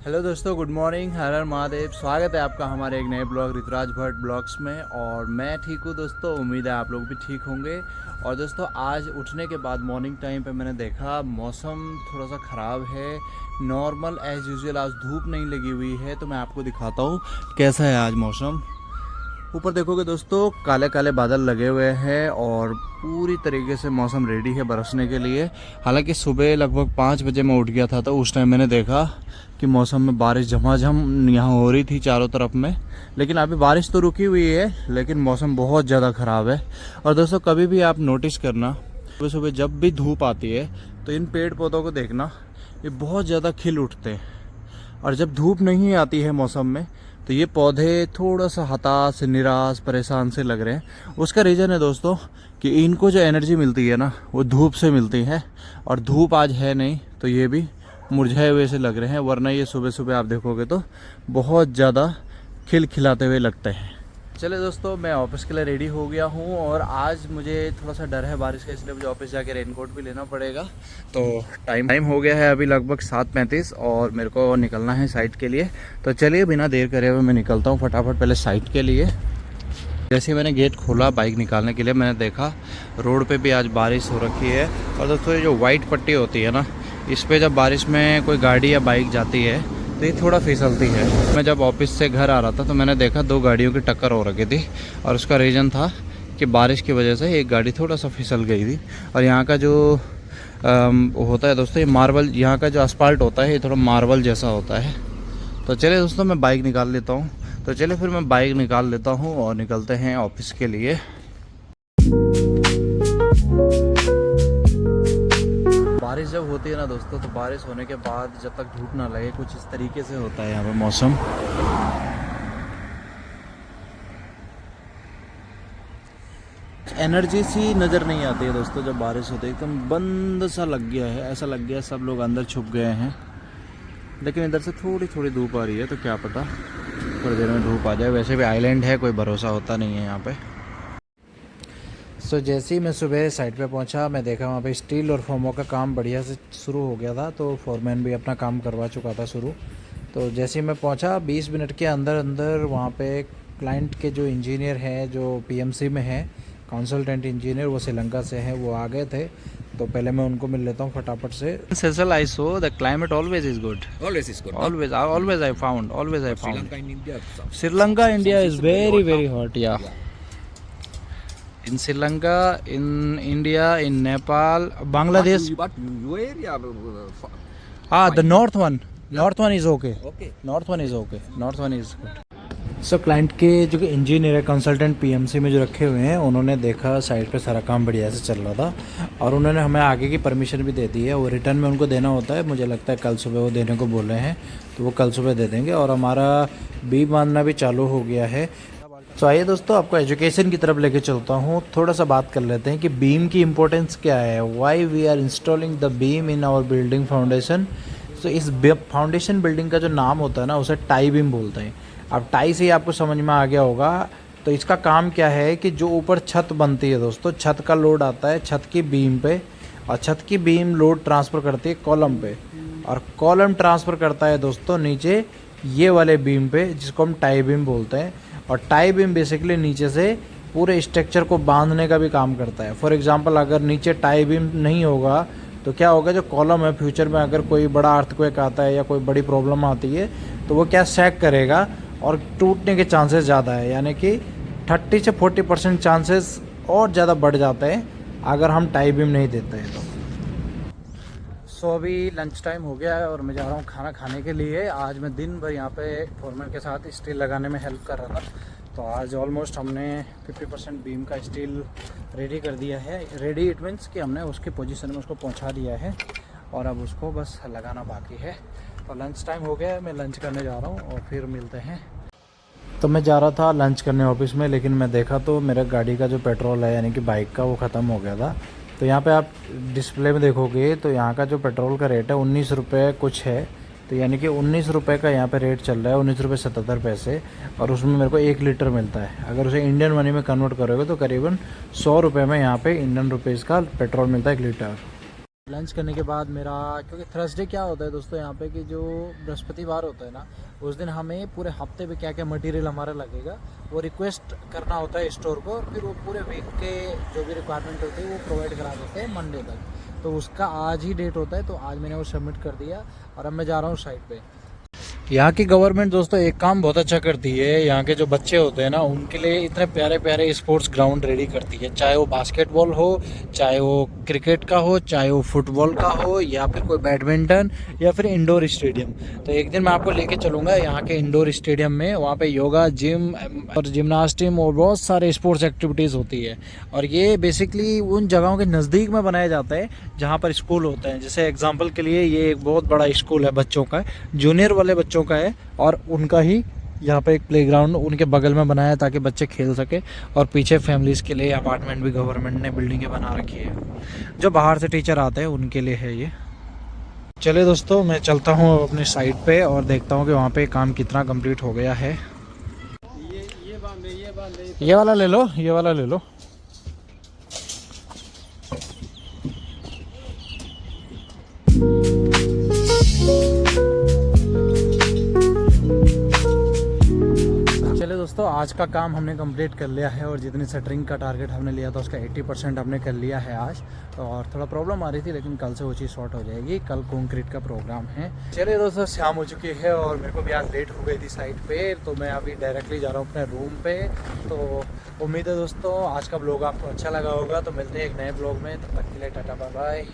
Hello दोस्तों, good morning, हर हर महादेव। स्वागत है आपका हमारे एक नए ब्लॉग ऋतुराज भट्ट ब्लॉग्स में। और मैं ठीक हूँ दोस्तों, उम्मीद है आप लोग भी ठीक होंगे। और दोस्तों, आज उठने के बाद मॉर्निंग टाइम पे मैंने देखा मौसम थोड़ा सा ख़राब है। नॉर्मल एज़ यूजुअल आज धूप नहीं लगी हुई है, तो मैं आपको दिखाता हूँ कैसा है आज मौसम। ऊपर देखोगे दोस्तों, काले काले बादल लगे हुए हैं और पूरी तरीके से मौसम रेडी है बरसने के लिए। हालांकि सुबह लगभग 5 बजे मैं उठ गया था, तो उस टाइम मैंने देखा कि मौसम में बारिश झमाझम यहाँ हो रही थी चारों तरफ में। लेकिन अभी बारिश तो रुकी हुई है, लेकिन मौसम बहुत ज़्यादा ख़राब है। और दोस्तों, कभी भी आप नोटिस करना, सुबह सुबह जब भी धूप आती है तो इन पेड़ पौधों को देखना, ये बहुत ज़्यादा खिल उठते हैं। और जब धूप नहीं आती है मौसम में, तो ये पौधे थोड़ा सा हताश, निराश, परेशान से लग रहे हैं। उसका रीज़न है दोस्तों कि इनको जो एनर्जी मिलती है ना, वो धूप से मिलती है। और धूप आज है नहीं, तो ये भी मुरझाए हुए से लग रहे हैं। वरना ये सुबह सुबह आप देखोगे तो बहुत ज़्यादा खिलखिलाते हुए लगते हैं। चले दोस्तों, मैं ऑफिस के लिए रेडी हो गया हूँ। और आज मुझे थोड़ा सा डर है बारिश का, इसलिए मुझे ऑफिस जाके रेनकोट भी लेना पड़ेगा। तो टाइम हो गया है अभी लगभग 7:35 और मेरे को निकलना है साइट के लिए। तो चलिए, बिना देर करे हुए मैं निकलता हूँ फटाफट पहले साइट के लिए। जैसे मैंने गेट खोला बाइक निकालने के लिए, मैंने देखा रोड पे भी आज बारिश हो रखी है। और दोस्तों, ये जो वाइट पट्टी होती है ना, इस पर जब बारिश में कोई गाड़ी या बाइक जाती है तो ये थोड़ा फिसलती है। मैं जब ऑफिस से घर आ रहा था तो मैंने देखा 2 गाड़ियों की टक्कर हो रखी थी। और उसका रीज़न था कि बारिश की वजह से एक गाड़ी थोड़ा सा फिसल गई थी। और यहाँ का जो होता है दोस्तों, ये मार्बल, यहाँ का जो असफाल्ट होता है ये थोड़ा मार्बल जैसा होता है। तो चलिए दोस्तों, मैं बाइक निकाल लेता हूँ। तो चलिए फिर मैं बाइक निकाल लेता हूँ और निकलते हैं ऑफिस के लिए। बारिश जब होती है ना दोस्तों, तो बारिश होने के बाद जब तक धूप ना लगे, कुछ इस तरीके से होता है यहाँ पे मौसम। एनर्जी सी नज़र नहीं आती है दोस्तों जब बारिश होती है। एकदम बंद सा लग गया है, ऐसा लग गया सब लोग अंदर छुप गए हैं। लेकिन इधर से थोड़ी थोड़ी धूप आ रही है, तो क्या पता थोड़ी देर में धूप आ जाए। वैसे भी आइलैंड है, कोई भरोसा होता नहीं है यहाँ पे। जैसे ही मैं सुबह साइट पे पहुंचा, मैं देखा वहाँ पे स्टील और फोमो का काम बढ़िया से शुरू हो गया था। तो फोरमैन भी अपना काम करवा चुका था शुरू। तो जैसे ही मैं पहुंचा, 20 मिनट के अंदर अंदर वहाँ पे क्लाइंट के जो इंजीनियर हैं, जो पीएमसी में हैं, कंसल्टेंट इंजीनियर, वो श्रीलंका से हैं, वो आ गए थे। तो पहले मैं उनको मिल लेता हूँ फटाफट से। Cecil, I saw the climate always is good. Always is good. Always I found. Sri Lanka and India. Sri Lanka, India is very very hot. Yeah. In Sri Lanka, in India, in Nepal, Bangladesh. But your area. The north one. Yeah. North one is okay. Okay. North one is okay. North one is good. Client के जो engineer है, consultant PMC में जो रखे हुए हैं, उन्होंने देखा साइट पे सारा काम बढ़िया से चल रहा था। और उन्होंने हमें आगे की परमिशन भी दे दी है। वो रिटर्न में उनको देना होता है, मुझे लगता है कल सुबह वो देने को बोल रहे हैं। तो वो कल सुबह दे देंगे। और हमारा बीम बांधना भी चालू हो गया है। तो आइए दोस्तों, आपको एजुकेशन की तरफ लेके चलता हूँ। थोड़ा सा बात कर लेते हैं कि बीम की इम्पोर्टेंस क्या है। Why we are installing the beam in our building foundation. तो इस फाउंडेशन बिल्डिंग का जो नाम होता है ना, उसे टाई बीम बोलते हैं। अब टाई से ही आपको समझ में आ गया होगा। तो इसका काम क्या है कि जो ऊपर छत बनती है दोस्तों, छत का लोड आता है छत की बीम पे, और छत की बीम लोड ट्रांसफ़र करती है कॉलम पे, और कॉलम ट्रांसफ़र करता है दोस्तों नीचे ये वाले बीम पे, जिसको हम टाई बीम बोलते हैं। और टाई बीम बेसिकली नीचे से पूरे स्ट्रक्चर को बांधने का भी काम करता है। फॉर एग्जांपल, अगर नीचे टाई बीम नहीं होगा तो क्या होगा, जो कॉलम है, फ्यूचर में अगर कोई बड़ा अर्थक्वेक आता है या कोई बड़ी प्रॉब्लम आती है, तो वो क्या सैग करेगा और टूटने के चांसेस ज़्यादा है। यानी कि 30 से 40% चांसेस और ज़्यादा बढ़ जाते हैं अगर हम टाई बीम नहीं देते हैं तो। अभी लंच टाइम हो गया है और मैं जा रहा हूँ खाना खाने के लिए। आज मैं दिन भर यहाँ पे फोरमैन के साथ स्टील लगाने में हेल्प कर रहा था। तो आज ऑलमोस्ट हमने 50% बीम का स्टील रेडी कर दिया है। रेडी इट मीन्स कि हमने उसकी पोजीशन में उसको पहुँचा दिया है और अब उसको बस लगाना बाकी है। तो लंच टाइम हो गया है, मैं लंच करने जा रहा हूँ और फिर मिलते हैं। तो मैं जा रहा था लंच करने ऑफिस में, लेकिन मैं देखा तो मेरे गाड़ी का जो पेट्रोल है, यानी कि बाइक का, वो ख़त्म हो गया था। तो यहाँ पे आप डिस्प्ले में देखोगे तो यहाँ का जो पेट्रोल का रेट है 19 रुपये कुछ है। तो यानी कि 19 रुपये का यहाँ पे रेट चल रहा है, 19 रुपये 77 पैसे। और उसमें मेरे को 1 लीटर मिलता है। अगर उसे इंडियन मनी में कन्वर्ट करोगे तो करीबन 100 रुपये में यहाँ पे इंडियन रुपीज़ का पेट्रोल मिलता है 1 लीटर। लंच करने के बाद मेरा, क्योंकि थर्सडे क्या होता है दोस्तों यहाँ पे कि जो बृहस्पतिवार होता है ना, उस दिन हमें पूरे हफ्ते में क्या क्या मटेरियल हमारा लगेगा वो रिक्वेस्ट करना होता है स्टोर को, और फिर वो पूरे वीक के जो भी रिक्वायरमेंट होती है वो प्रोवाइड करा देते हैं मंडे तक। तो उसका आज ही डेट होता है, तो आज मैंने वो सबमिट कर दिया और अब मैं जा रहा हूँ साइट पे। यहाँ की गवर्नमेंट दोस्तों एक काम बहुत अच्छा करती है, यहाँ के जो बच्चे होते हैं ना उनके लिए इतने प्यारे प्यारे स्पोर्ट्स ग्राउंड रेडी करती है, चाहे वो बास्केटबॉल हो, चाहे वो क्रिकेट का हो, चाहे वो फुटबॉल का हो, या फिर कोई बैडमिंटन, या फिर इंडोर स्टेडियम। तो एक दिन मैं आपको लेके चलूँगा यहाँ के इंडोर स्टेडियम में, वहाँ पे योगा, जिम और जिम्नास्टिक और बहुत सारे स्पोर्ट्स एक्टिविटीज़ होती है। और ये बेसिकली उन जगहों के नज़दीक में बनाया जाता है जहाँ पर स्कूल होते हैं। जैसे एग्जाम्पल के लिए ये एक बहुत बड़ा स्कूल है बच्चों का, जूनियर वाले बच्चों का है, और उनका ही यहाँ पे एक प्लेग्राउंड उनके बगल में बनाया है ताकि बच्चे खेल सके। और पीछे फैमिलीज़ के लिए अपार्टमेंट भी गवर्नमेंट ने बिल्डिंगें बना रखी है, जो बाहर से टीचर आते हैं उनके लिए है ये। चलिए दोस्तों, मैं चलता हूँ अपने साइट पे और देखता हूँ कि वहाँ पे काम कितना कंप्लीट हो गया है। ये वाला ले लो, ये वाला ले लो। चलिए दोस्तों, आज का काम हमने कंप्लीट कर लिया है, और जितनी शटरिंग का टारगेट हमने लिया था उसका 80% हमने कर लिया है आज। और थोड़ा प्रॉब्लम आ रही थी, लेकिन कल से वो चीज़ सॉर्ट हो जाएगी। कल कंक्रीट का प्रोग्राम है। चलिए दोस्तों, शाम हो चुकी है और मेरे को भी आज लेट हो गई थी साइट पे, तो मैं अभी डायरेक्टली जा रहा हूँ अपने रूम पे। तो उम्मीद है दोस्तों आज का ब्लॉग आपको अच्छा लगा होगा। तो मिलते हैं एक नए ब्लॉग में, तब तक के लिए टाटा बाय बाय।